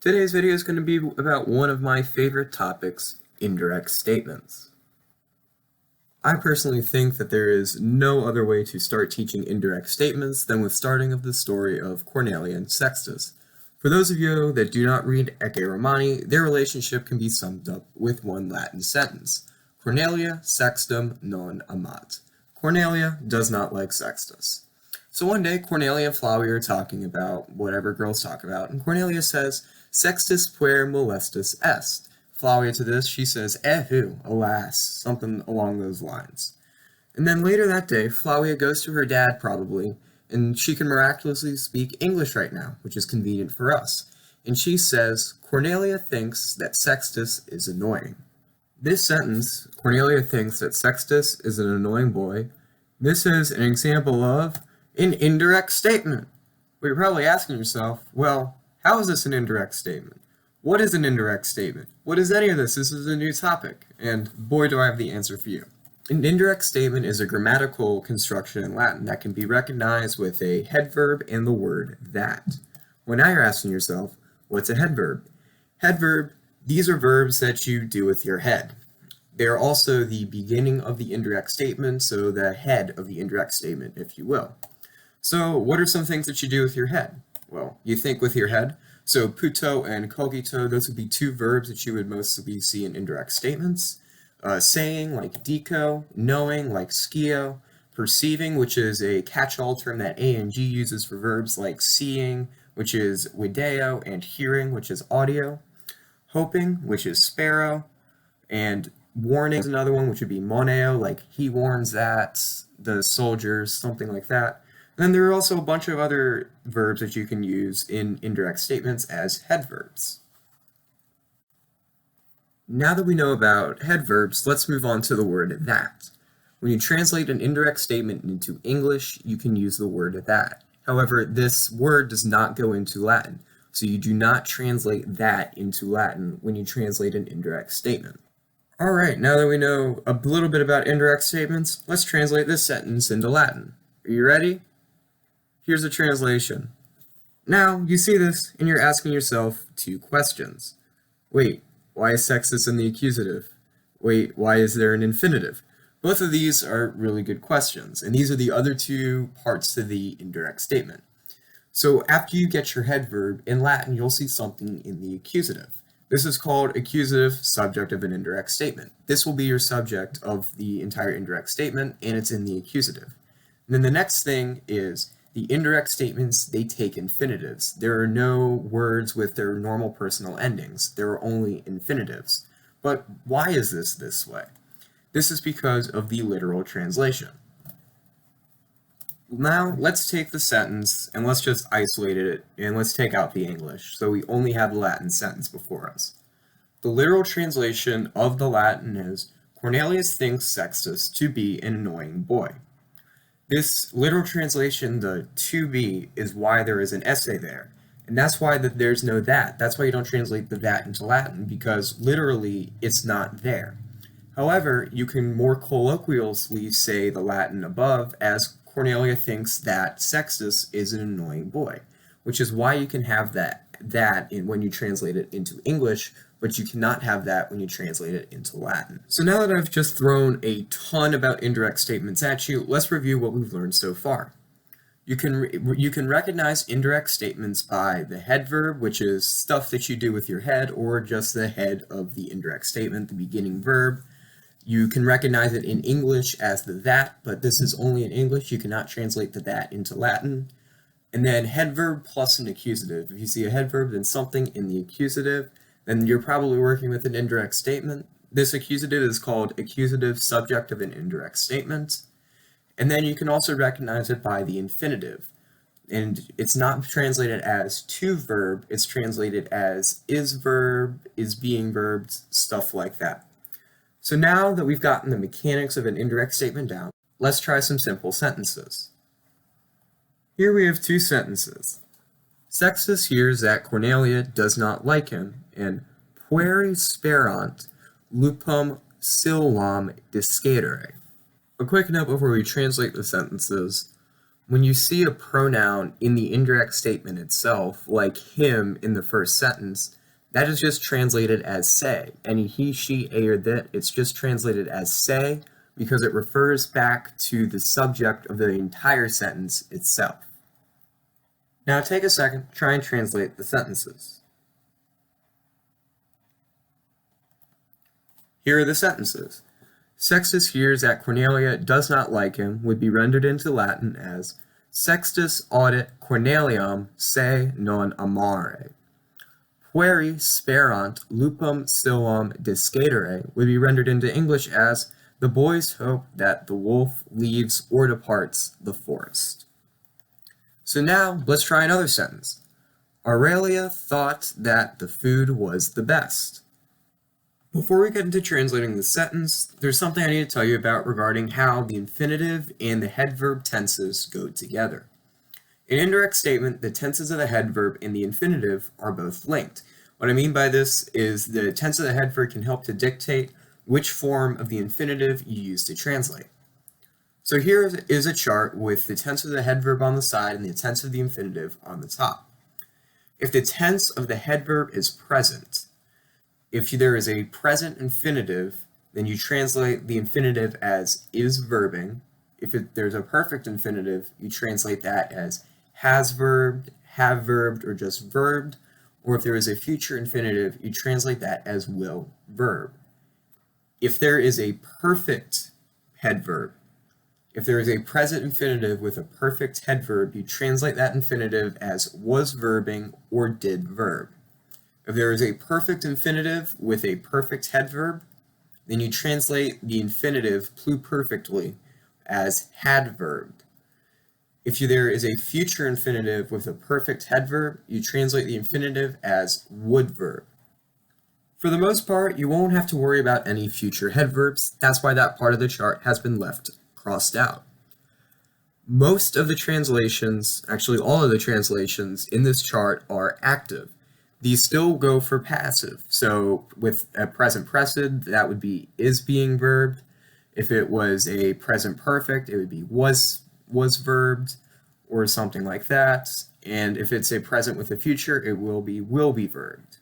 Today's video is going to be about one of my favorite topics, indirect statements. I personally think that there is no other way to start teaching indirect statements than with starting of the story of Cornelia and Sextus. For those of you that do not read Ecce Romani, their relationship can be summed up with one Latin sentence. Cornelia sextum non amat. Cornelia does not like Sextus. So one day, Cornelia and Flavia are talking about whatever girls talk about, and Cornelia says, Sextus puer molestus est. Flavia to this, she says, Eheu, alas, something along those lines. And then later that day, Flavia goes to her dad probably, and she can miraculously speak English right now, which is convenient for us. And she says, Cornelia thinks that Sextus is annoying. This sentence, Cornelia thinks that Sextus is an annoying boy, this is an example of an indirect statement. Well, you're probably asking yourself, well, how is this an indirect statement? What is an indirect statement? What is any of this? This is a new topic, and boy do I have the answer for you. An indirect statement is a grammatical construction in Latin that can be recognized with a head verb and the word that. Well, now you're asking yourself, what's a head verb? Head verb, these are verbs that you do with your head. They are also the beginning of the indirect statement, so the head of the indirect statement, if you will. So what are some things that you do with your head? Well, you think with your head. So puto and cogito, those would be two verbs that you would mostly see in indirect statements. Saying, like dico, knowing, like scio, perceiving, which is a catch-all term that ANG uses for verbs like seeing, which is video, and hearing, which is audio. Hoping, which is sparrow, and warning is another one, which would be moneo, like he warns that, the soldiers, something like that. And then there are also a bunch of other verbs that you can use in indirect statements as head verbs. Now that we know about head verbs, let's move on to the word that. When you translate an indirect statement into English, you can use the word that. However, this word does not go into Latin, so you do not translate that into Latin when you translate an indirect statement. Alright, now that we know a little bit about indirect statements, let's translate this sentence into Latin. Are you ready? Here's the translation. Now, you see this, and you're asking yourself two questions. Wait, why is Sextus in the accusative? Wait, why is there an infinitive? Both of these are really good questions, and these are the other two parts to the indirect statement. So after you get your head verb, in Latin, you'll see something in the accusative. This is called accusative subject of an indirect statement. This will be your subject of the entire indirect statement, and it's in the accusative. And then the next thing is the indirect statements, they take infinitives. There are no words with their normal personal endings. There are only infinitives. But why is this way? This is because of the literal translation. Now, let's take the sentence and let's just isolate it and let's take out the English. So we only have the Latin sentence before us. The literal translation of the Latin is, Cornelius thinks Sextus to be an annoying boy. This literal translation, the to be, is why there is an esse there. And that's why there's no that. That's why you don't translate the that into Latin, because literally it's not there. However, you can more colloquially say the Latin above as Cornelia thinks that Sextus is an annoying boy, which is why you can have that when you translate it into English, but you cannot have that when you translate it into Latin. So now that I've just thrown a ton about indirect statements at you, let's review what we've learned so far. You can recognize indirect statements by the head verb, which is stuff that you do with your head, or just the head of the indirect statement, the beginning verb. You can recognize it in English as the that, but this is only in English. You cannot translate the that into Latin. And then head verb plus an accusative. If you see a head verb, then something in the accusative, then you're probably working with an indirect statement. This accusative is called accusative subject of an indirect statement. And then you can also recognize it by the infinitive. And it's not translated as to verb, it's translated as is verb, is being verb, stuff like that. So now that we've gotten the mechanics of an indirect statement down, let's try some simple sentences. Here we have two sentences. Sextus hears that Cornelia does not like him, and pueri sperant lupum silvam discedere. A quick note before we translate the sentences. When you see a pronoun in the indirect statement itself, like him in the first sentence, that is just translated as say. Any he, she, a, or that, it's just translated as say because it refers back to the subject of the entire sentence itself. Now take a second, try and translate the sentences. Here are the sentences. Sextus hears that Cornelia does not like him would be rendered into Latin as Sextus audet Corneliam se non amare. Pueri sperant lupum silvam discedere would be rendered into English as the boys hope that the wolf leaves or departs the forest. So now let's try another sentence. Aurelia thought that the food was the best. Before we get into translating the sentence, there's something I need to tell you about regarding how the infinitive and the head verb tenses go together. In indirect statement, the tenses of the head verb and the infinitive are both linked. What I mean by this is the tense of the head verb can help to dictate which form of the infinitive you use to translate. So here is a chart with the tense of the head verb on the side and the tense of the infinitive on the top. If the tense of the head verb is present, if there is a present infinitive, then you translate the infinitive as is verbing. If there's a perfect infinitive, you translate that as has verbed, have verbed, or just verbed. Or if there is a future infinitive, you translate that as will verb. If there is a perfect head verb, if there is a present infinitive with a perfect head verb, you translate that infinitive as was verbing or did verb. If there is a perfect infinitive with a perfect head verb, then you translate the infinitive pluperfectly as had verbed. If there is a future infinitive with a perfect head verb, you translate the infinitive as would verb. For the most part, you won't have to worry about any future head verbs. That's why that part of the chart has been left crossed out. Most of the translations, actually all of the translations in this chart are active. These still go for passive. So with a present precedent, that would be is being verbed. If it was a present perfect, it would be was verbed or something like that. And if it's a present with a future, it will be verbed.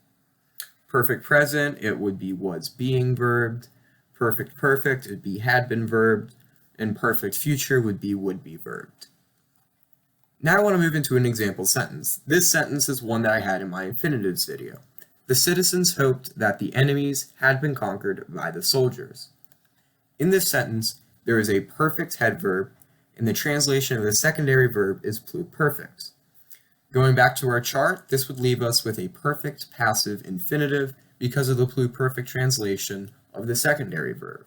Perfect present, it would be was being verbed. Perfect perfect, it would be had been verbed. And perfect future would be verbed. Now I want to move into an example sentence. This sentence is one that I had in my infinitives video. The citizens hoped that the enemies had been conquered by the soldiers. In this sentence, there is a perfect head verb, and the translation of the secondary verb is pluperfect. Going back to our chart, this would leave us with a perfect passive infinitive because of the pluperfect translation of the secondary verb.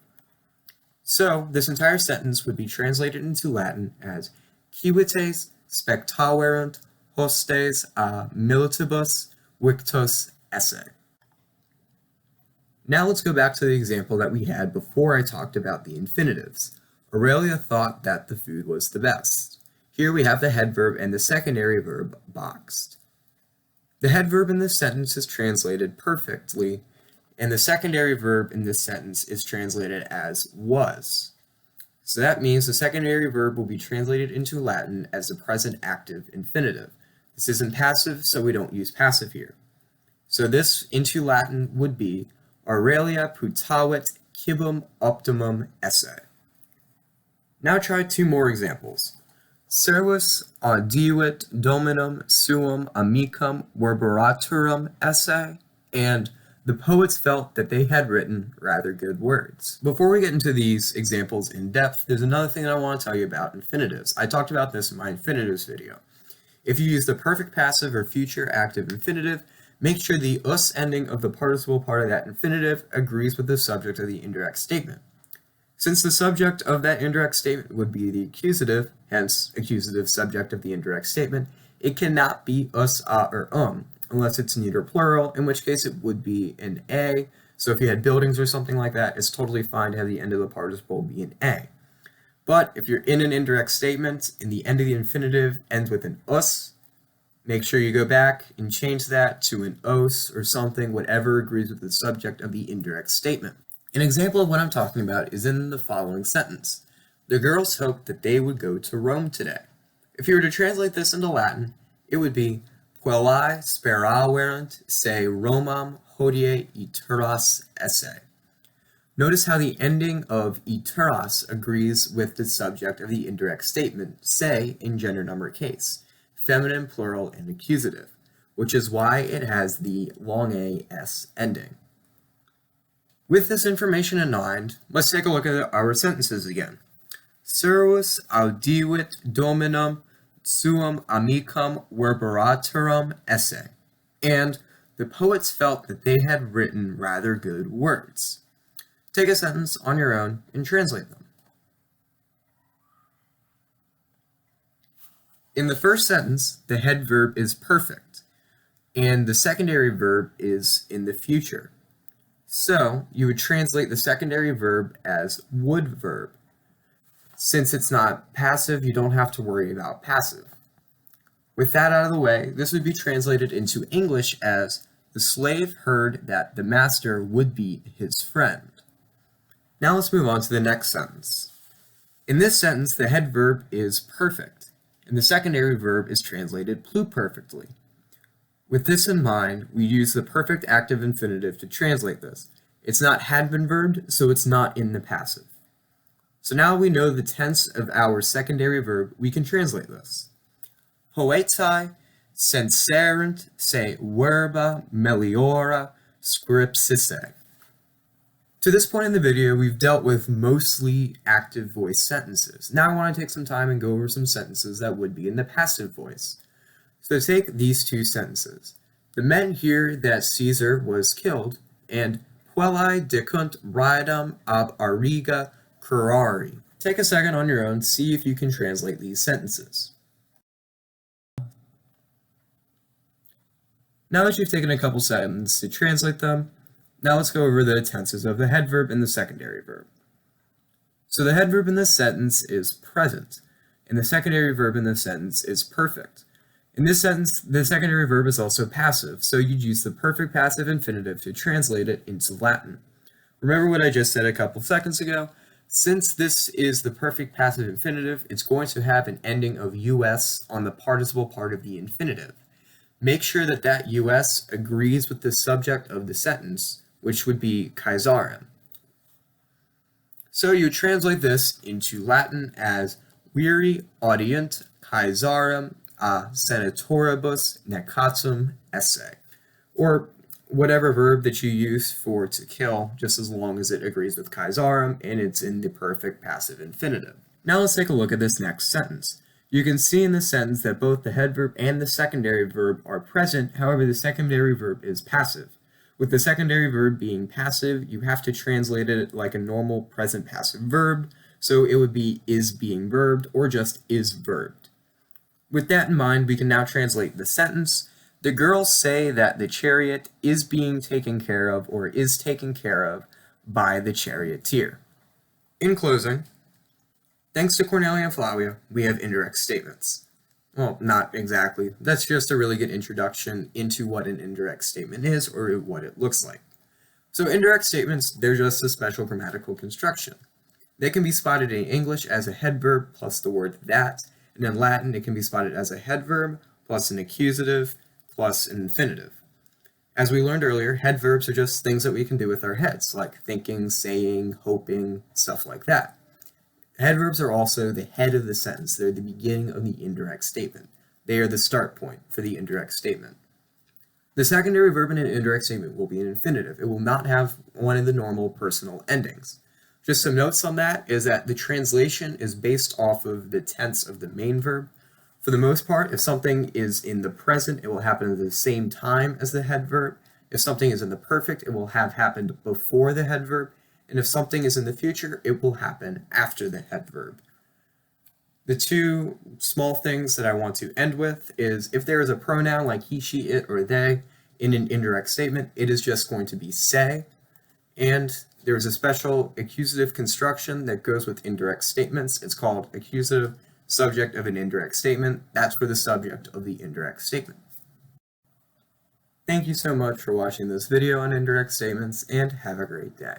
So, this entire sentence would be translated into Latin as civites spectaverunt hostes a militibus victus esse. Now let's go back to the example that we had before I talked about the infinitives. Aurelia thought that the food was the best. Here we have the head verb and the secondary verb boxed. The head verb in this sentence is translated perfectly, and the secondary verb in this sentence is translated as was. So that means the secondary verb will be translated into Latin as the present active infinitive. This isn't passive, so we don't use passive here. So this into Latin would be Aurelia putavit cibum optimum esse. Now try two more examples. Servus audiuit dominum suum amicum verberaturum esse, and the poets felt that they had written rather good words. Before we get into these examples in depth, there's another thing that I want to tell you about infinitives. I talked about this in my infinitives video. If you use the perfect passive or future active infinitive, make sure the us ending of the participle part of that infinitive agrees with the subject of the indirect statement. Since the subject of that indirect statement would be the accusative, hence accusative subject of the indirect statement, it cannot be us, or unless it's neuter plural, in which case it would be an a. So if you had buildings or something like that, it's totally fine to have the end of the participle be an a. But if you're in an indirect statement and the end of the infinitive ends with an us, make sure you go back and change that to an os or something, whatever agrees with the subject of the indirect statement. An example of what I'm talking about is in the following sentence. The girls hoped that they would go to Rome today. If you were to translate this into Latin, it would be puellae speraverunt se Romam hodie iteras esse. Notice how the ending of iteras agrees with the subject of the indirect statement, se in gender number case, feminine, plural, and accusative, which is why it has the long A S ending. With this information in mind, let's take a look at our sentences again. Servus audivit dominum suum amicum verberatorum esse. And the poets felt that they had written rather good words. Take a sentence on your own and translate them. In the first sentence, the head verb is perfect, and the secondary verb is in the future. So you would translate the secondary verb as would verb. Since it's not passive, you don't have to worry about passive. With that out of the way, this would be translated into English as the slave heard that the master would be his friend. Now let's move on to the next sentence. In this sentence, the head verb is perfect, and the secondary verb is translated pluperfectly. With this in mind, we use the perfect active infinitive to translate this. It's not had been verbed, so it's not in the passive. So now we know the tense of our secondary verb, we can translate this. Poetae senserunt se verba meliora scripsisse. To this point in the video, we've dealt with mostly active voice sentences. Now I want to take some time and go over some sentences that would be in the passive voice. So take these two sentences. The men hear that Caesar was killed, and puellae dicunt raedam ab ariga curari. Take a second on your own, see if you can translate these sentences. Now that you've taken a couple seconds to translate them, now let's go over the tenses of the head verb and the secondary verb. So the head verb in this sentence is present, and the secondary verb in this sentence is perfect. In this sentence, the secondary verb is also passive, so you'd use the perfect passive infinitive to translate it into Latin. Remember what I just said a couple seconds ago? Since this is the perfect passive infinitive, it's going to have an ending of us on the participle part of the infinitive. Make sure that that us agrees with the subject of the sentence, which would be Caesarem. So you translate this into Latin as viri audient Caesarem a senatoribus necaturum esse, or whatever verb that you use for to kill, just as long as it agrees with Caesarem and it's in the perfect passive infinitive. Now let's take a look at this next sentence. You can see in this sentence that both the head verb and the secondary verb are present, however the secondary verb is passive. With the secondary verb being passive, you have to translate it like a normal present passive verb, so it would be is being verbed or just is verbed. With that in mind, we can now translate the sentence. The girls say that the chariot is being taken care of or is taken care of by the charioteer. In closing, thanks to Cornelia and Flavia, we have indirect statements. Well, not exactly. That's just a really good introduction into what an indirect statement is or what it looks like. So indirect statements, they're just a special grammatical construction. They can be spotted in English as a head verb plus the word that, and in Latin it can be spotted as a head verb plus an accusative plus an infinitive. As we learned earlier, head verbs are just things that we can do with our heads, like thinking, saying, hoping, stuff like that. Head verbs are also the head of the sentence. They're the beginning of the indirect statement. They are the start point for the indirect statement. The secondary verb in an indirect statement will be an infinitive. It will not have one of the normal personal endings. Just some notes on that is that the translation is based off of the tense of the main verb. For the most part, if something is in the present, it will happen at the same time as the head verb. If something is in the perfect, it will have happened before the head verb. And if something is in the future, it will happen after the head verb. The two small things that I want to end with is if there is a pronoun like he, she, it, or they in an indirect statement, it is just going to be say. And there is a special accusative construction that goes with indirect statements. It's called accusative subject of an indirect statement. That's for the subject of the indirect statement. Thank you so much for watching this video on indirect statements, and have a great day.